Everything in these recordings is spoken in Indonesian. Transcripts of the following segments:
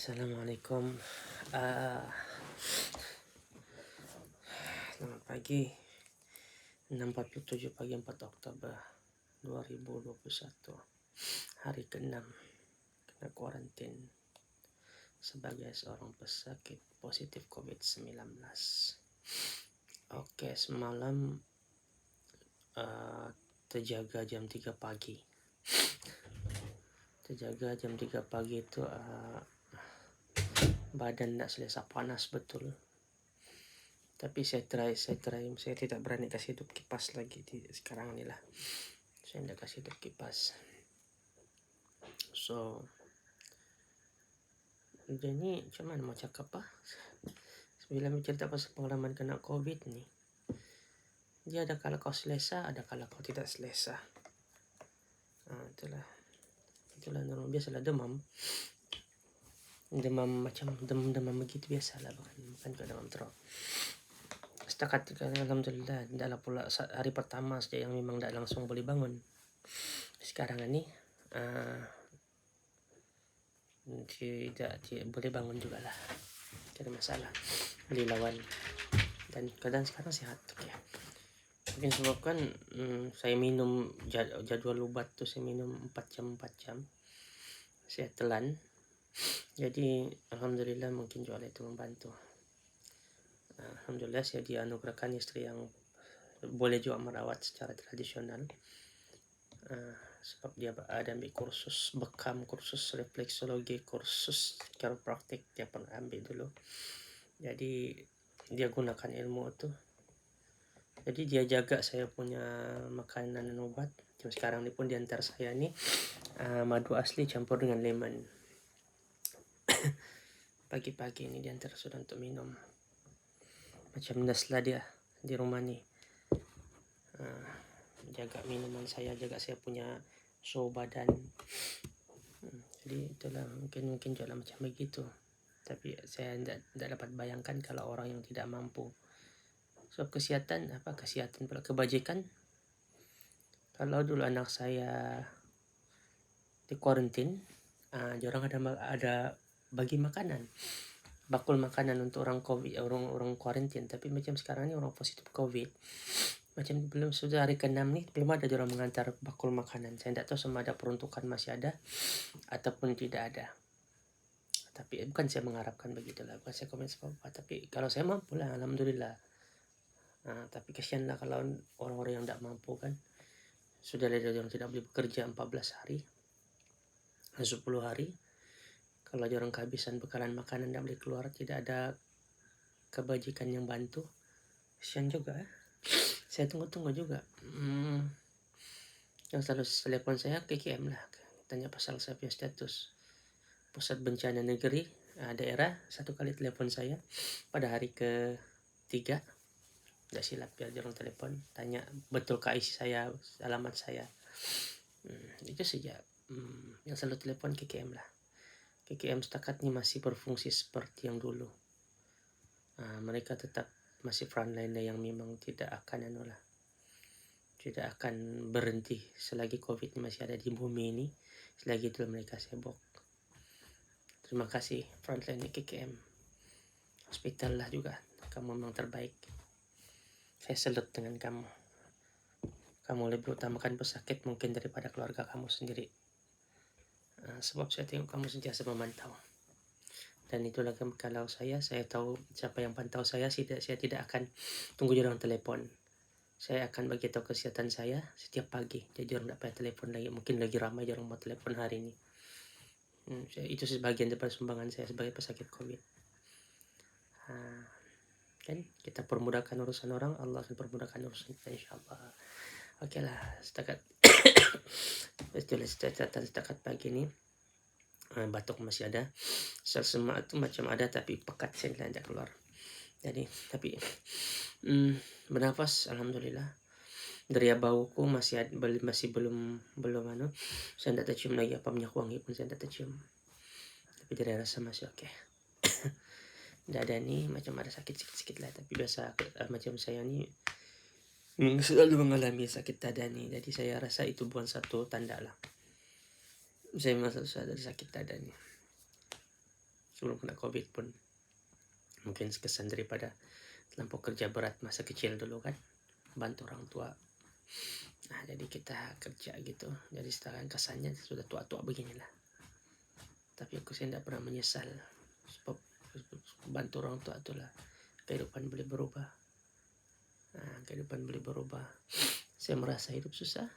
Assalamualaikum. Ah, Selamat pagi. 6.47 pagi 4 Oktober 2021. Hari ke-6 kena kuarantin sebagai seorang pesakit positif COVID-19. Oke, semalam terjaga jam 3 pagi. Terjaga jam 3 pagi itu badan tidak selesa, panas betul. Tapi saya tidak berani kasih hidup kipas lagi sekarang ini lah. Saya tidak kasih hidup kipas. So, jadi cuman mau cakap apa? Bila mencerita pasal pengalaman kena COVID nih, dia ada kala kau selesa, ada kala kau tidak selesa. Itulah normal, biasalah demam macam demam begitu biasalah, bukan ke demam teruk. Setakat alhamdulillah adalah pula hari pertama saja yang memang tidak langsung boleh bangun. Sekarang ini tidak boleh bangun juga lah, tidak masalah, boleh lawan, dan keadaan sekarang sehat. Okay. Mungkin sebabkan saya minum jadwal obat tuh, saya minum 4 jam saya telan, jadi alhamdulillah mungkin juga itu membantu. Alhamdulillah saya dianugerahkan istri yang boleh juga merawat secara tradisional, sebab dia ada ambil kursus bekam, kursus refleksologi, kursus chiropraktik dia pernah ambil dulu, jadi dia gunakan ilmu itu. Jadi dia jaga saya punya makanan dan obat. Sekarang ini pun diantar saya nih madu asli campur dengan lemon. Pagi-pagi ini diantar sudah untuk minum. Macam naslah dia di rumah nih. Jaga minuman saya, jaga saya punya suhu badan. Jadi itulah mungkin juga macam begitu. Tapi saya tidak dapat bayangkan kalau orang yang tidak mampu. So kesehatan pula kebajikan. Kalau dulu anak saya di kuarantin, orang ada bagi makanan, bakul makanan untuk orang COVID, orang kuarantin. Tapi macam sekarang ni orang positif COVID, macam belum sudah hari ke-6 ni belum ada orang mengantar bakul makanan. Saya tidak tahu sama ada peruntukan masih ada ataupun tidak ada. Tapi bukan saya mengharapkan begitulah, bukan saya komen apa-apa. Tapi kalau saya mampu lah, alhamdulillah. Tapi kasihanlah kalau orang-orang yang tidak mampu kan. Sudah ada yang tidak boleh bekerja 14 hari, 10 hari. Kalau orang kehabisan bekalan makanan, tidak boleh keluar, tidak ada kebajikan yang bantu, kasihan juga. Saya tunggu juga. Yang selalu telepon saya KKM lah, tanya pasal saya punya status. Pusat Bencana Negeri daerah 1 kali telepon saya pada hari ke-3. Tidak silap ya, orang telepon tanya betul ke isi saya, alamat saya. Itu saja. Yang selalu telepon KKM lah. KKM setakat ini masih berfungsi seperti yang dulu. Mereka tetap masih frontliner yang memang tidak akan berhenti selagi COVID ini masih ada di bumi ini. Selagi itu mereka sibuk. Terima kasih frontliner KKM. Hospital lah juga, kamu memang terbaik. Saya salut dengan kamu. Kamu lebih utamakan pesakit mungkin daripada keluarga kamu sendiri. Sebab saya tengok kamu sentiasa memantau. Dan itulah kalau saya tahu siapa yang pantau saya tidak akan tunggu orang telepon. Saya akan bagi tahu kesehatan saya setiap pagi. Jadi orang tidak payah telepon lagi. Mungkin lagi ramai orang mau telepon hari ini. Itu sebagian daripada sumbangan saya sebagai pesakit COVID. Kan kita permudahkan urusan orang, Allah akan permudahkan urusan kita insyaAllah. Okey lah, setakat pagi ni batuk masih ada, semak tu macam ada tapi pekat saya tidak keluar. Jadi tapi bernafas alhamdulillah. Deria bauku masih belum saya tidak tercium lagi apa minyak wangi pun saya tidak tercium. Tapi dari rasa masih okey. Dada ni macam ada sakit sikit-sikit lah, tapi biasa macam saya ni selalu mengalami sakit dada ni, jadi saya rasa itu bukan satu tanda lah. Saya memang selalu ada sakit dada ni. sebelum kena covid pun mungkin kesan daripada terlampau kerja berat masa kecil dulu kan, bantu orang tua. Nah jadi kita kerja gitu, jadi sekarang kesannya sudah tua-tua beginilah. Tapi saya tidak pernah menyesal, sebab bantu orang tua itulah kehidupan boleh berubah. Nah, kehidupan boleh berubah. Saya merasa hidup susah,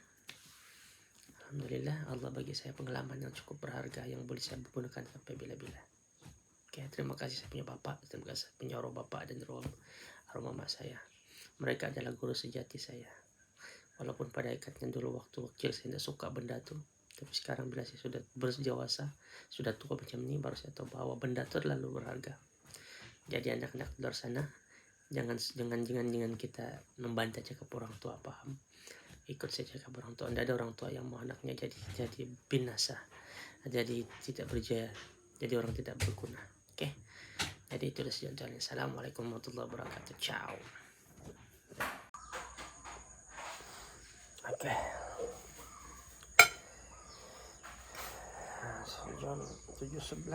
alhamdulillah Allah bagi saya pengalaman yang cukup berharga yang boleh saya gunakan sampai bila-bila. Oke, terima kasih saya punya bapak, terima kasih saya punya roh bapak dan roh mama saya. Mereka adalah guru sejati saya. Walaupun pada ikatnya dulu waktu kecil saya tidak suka benda tuh, tapi sekarang bila saya sudah berdewasa, sudah tua macam ini, baru saya tahu bahwa benda itu terlalu berharga. Jadi anak-anak di luar sana, jangan kita membantah cakap orang tua, paham? Ikut saja cakap orang tua. Tidak ada orang tua yang mau anaknya jadi binasa, jadi tidak berjaya, jadi orang tidak berguna. Oke, jadi itu sudah sejalan. Assalamualaikum warahmatullahi wabarakatuh. Ciao. Oke. Jam 7.11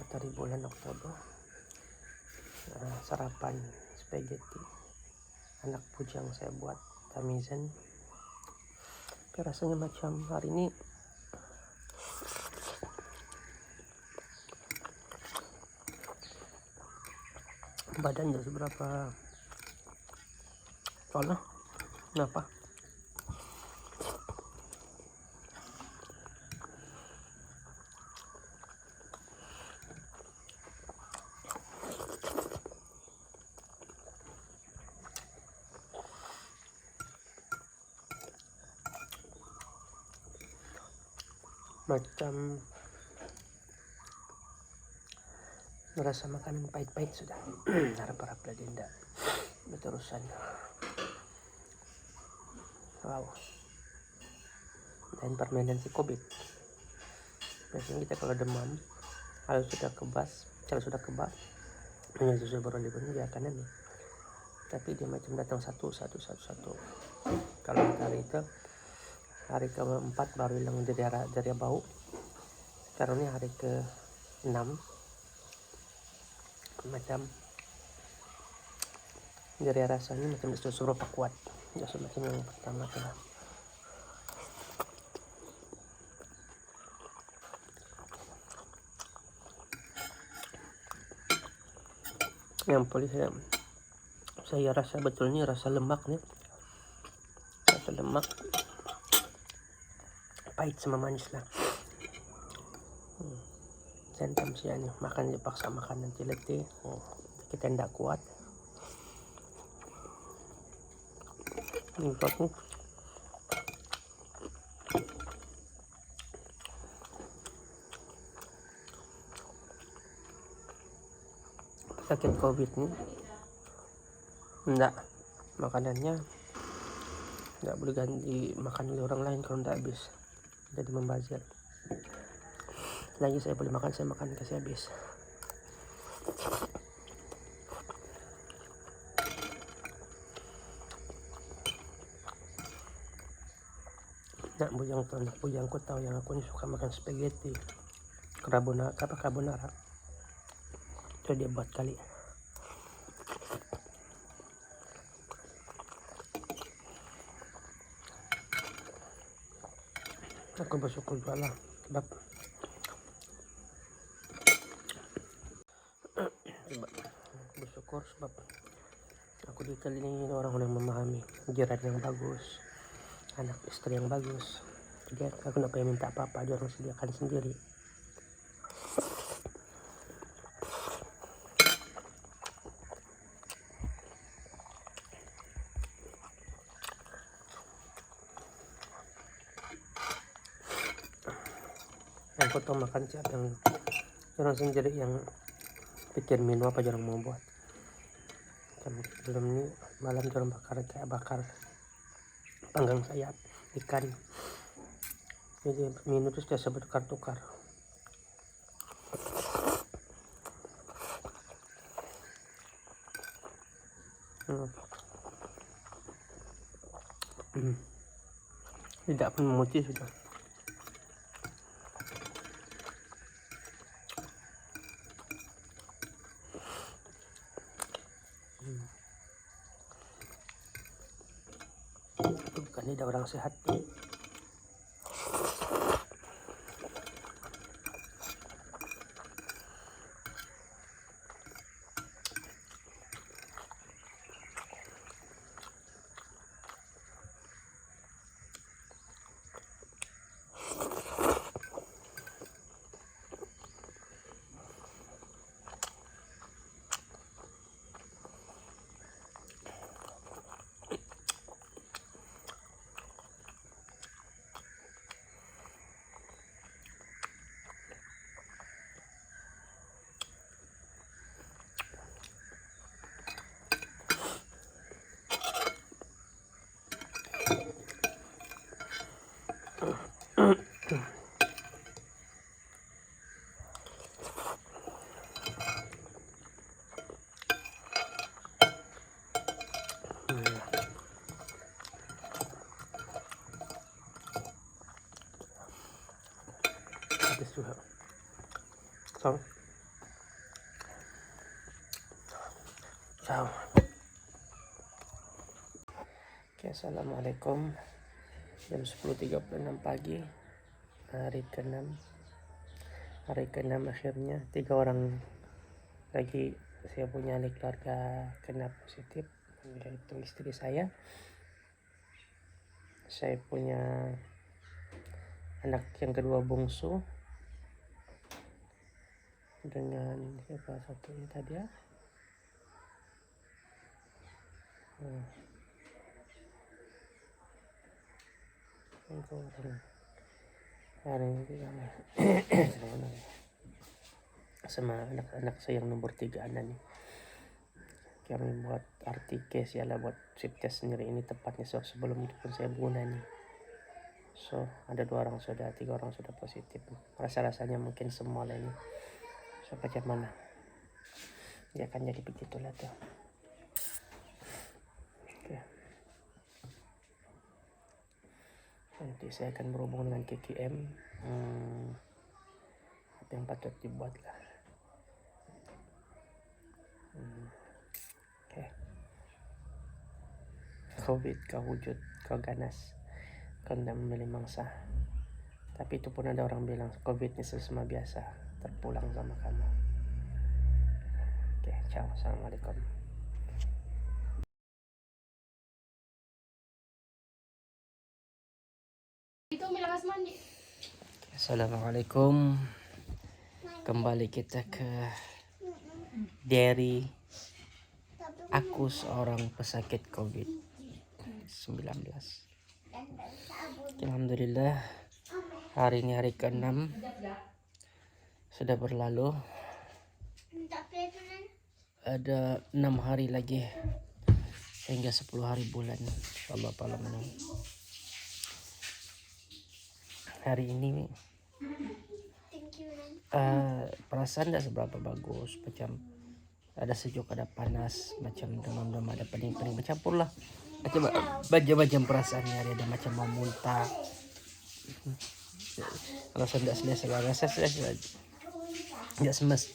4 hari bulan Oktober. Sarapan spaghetti anak bujang saya buat tamisan, tapi rasanya macam hari ini badannya seberapa soalnya kenapa macam merasa makanan pahit-pahit sudah. Harap-harap lagi tidak berterusan. Wow. Dan permainan si COVID. Biasanya kita kalau demam, kalau sudah kebas, hanya susu baru libur dia akan nih. Tapi dia macam datang satu. Kalau hari itu hari ke-4 baru hilang dari bau. Sekarang ini hari ke-6 macam dari rasanya macam susu apa kuat. Ya semacam yang pertama tuh. Yang paling saya rasa betulnya rasa lemak nih. Rasa lemak pahit sama manis lah. Sentam sih nih, makan dipaksa makan nanti letih. Kita tidak kuat. Satu. Sakit COVID nih, enggak, makanannya enggak boleh ganti makan oleh orang lain kalau enggak habis, jadi membazir. Lagi saya boleh makan, saya makan kasih habis. Nah, bujangku tahu yang aku ini suka makan spaghetti carbonara. Itu dia buat kali. Aku bersyukur juga lah sebab aku dikelilingi orang-orang yang memahami, jiran yang bagus, anak istri yang bagus. Jadi aku tidak payah minta apa-apa, dia orang sediakan sendiri. Yang potong makan siap yang orang sendiri yang pikir menu apa jarang mau buat. Belum ini malam jarang bakar panggang sayap ikan. Jadi menu itu biasa bertukar-tukar. Tidak pun memutih sudah. lidah orang sehat. Habis juga. So. Ciao. Oke, assalamualaikum. Jam 10.36 pagi, hari ke-6 akhirnya 3 orang lagi saya punya ahli keluarga kena positif, yaitu istri saya punya anak yang kedua bungsu dengan siapa satunya tadi ya, hari ini sama anak-anak saya yang nomor 3 nih. Kami buat artikel lah buat swab test sendiri, ini tepatnya sebelum itu pun saya guna nih. So ada 3 orang sudah positif. Rasanya mungkin semua lah ini. So macam mana? Ya kan jadi begitulah tuh. Oke. Nanti saya akan berhubung dengan KKM. Apa yang patut dibuat lah. Oke. COVID kau wujud, kau ganas, kau tidak memilih mangsa. Tapi itu pun ada orang bilang COVID ini sesama biasa, terpulang sama kamu. Oke, ciao, assalamualaikum. Assalamualaikum. Kembali kita ke diary aku seorang pesakit COVID-19. Alhamdulillah, hari ini hari ke-6 sudah berlalu. Ada 6 hari lagi hingga 10 hari bulan. Insyaallah ta'ala menang. Hari ini perasaan tidak seberapa bagus, macam ada sejuk, ada panas, macam demam, ada pening-pening, bercampur lah macam perasaannya. Ada macam mau muntah, rasa tidak selesa, rasa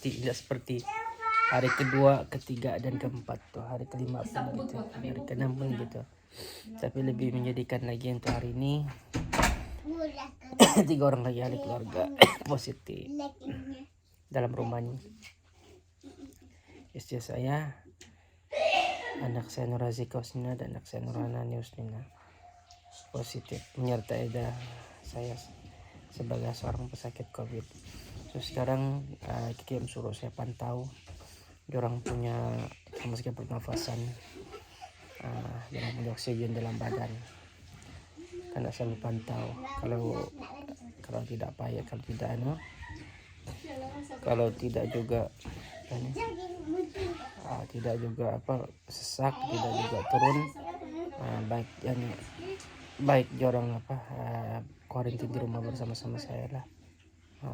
tidak seperti hari kedua, ketiga, dan keempat tuh. Hari kelima pun gitu, hari ke-6 pun gitu. Tapi lebih menjadikan lagi untuk hari ini 3 orang lagi ahli keluarga positif dalam rumahnya. Istri saya, anak saya Nurazi Kausnina, dan anak saya Nurhana Niusnina positif, menyertai saya sebagai seorang pesakit COVID. So sekarang KKM suruh saya pantau orang punya kemasukan pernafasan, orang punya oksigen dalam badan. Karena saya pantau kalau tidak payah, kalau tidak juga tidak juga sesak, tidak juga turun, baik jorang kuarantin di rumah bersama-sama saya lah.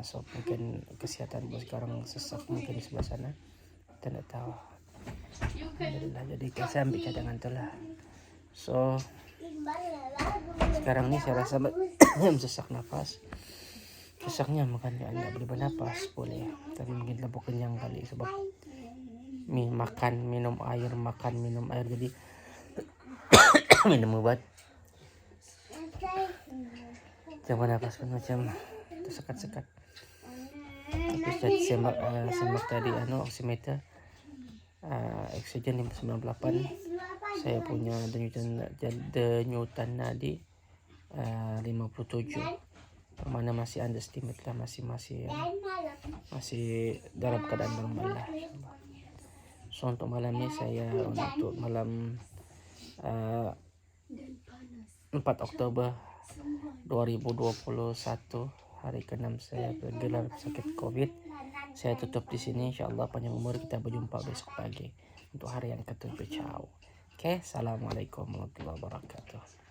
So mungkin kesehatan bos sekarang sesak mungkin di sebelah sana, tidak tahu. Alhamdulillah, jadi saya ambil cadangan tu lah. So sekarang ni saya rasa sesak nafas. Sesaknya makanya anda boleh bernapas boleh, tapi mungkin terlalu kenyang kali sebab minum air, jadi minum obat. Coba nafas pun macam tersekat-sekat. Tapi semak tadi oximeter oksigen 598. Saya punya denyutan nadi 57. Mana masih underestimate lah, masih dalam keadaan normal lah. So untuk malam ni untuk malam 4 Oktober 2021, hari ke-6 saya bergelar sakit COVID. Saya tutup di sini, insyaallah panjang umur, kita berjumpa besok pagi untuk hari yang ke-7. Oke, assalamualaikum warahmatullahi wabarakatuh.